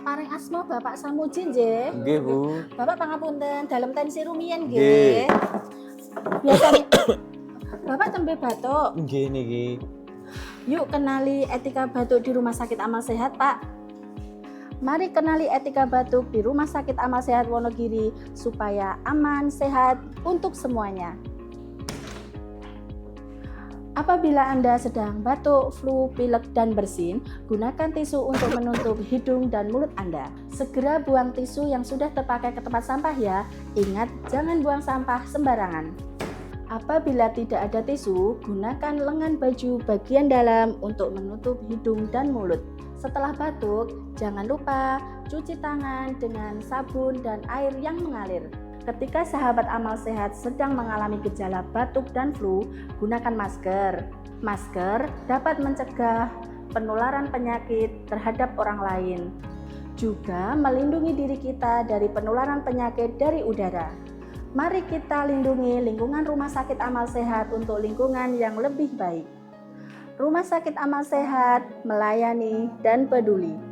Paring asma Bapak Samuji nggih. Nggih, Bu. Bapak pangapunten, dalem tensi rumiyin Nggih. nggih. Biasanya Bapak tembe batuk. Nggih niki. Yuk kenali etika batuk di Rumah Sakit Amal Sehat, Pak. Mari kenali etika batuk di Rumah Sakit Amal Sehat Wonogiri supaya aman, sehat untuk semuanya. Apabila Anda sedang batuk, flu, pilek, dan bersin, gunakan tisu untuk menutup hidung dan mulut Anda. Segera buang tisu yang sudah terpakai ke tempat sampah ya. Ingat, jangan buang sampah sembarangan. Apabila tidak ada tisu, gunakan lengan baju bagian dalam untuk menutup hidung dan mulut. Setelah batuk, jangan lupa cuci tangan dengan sabun dan air yang mengalir. Ketika sahabat amal sehat sedang mengalami gejala batuk dan flu, gunakan masker. Masker dapat mencegah penularan penyakit terhadap orang lain. Juga melindungi diri kita dari penularan penyakit dari udara. Mari kita lindungi lingkungan Rumah Sakit Amal Sehat untuk lingkungan yang lebih baik. Rumah Sakit Amal Sehat melayani dan peduli.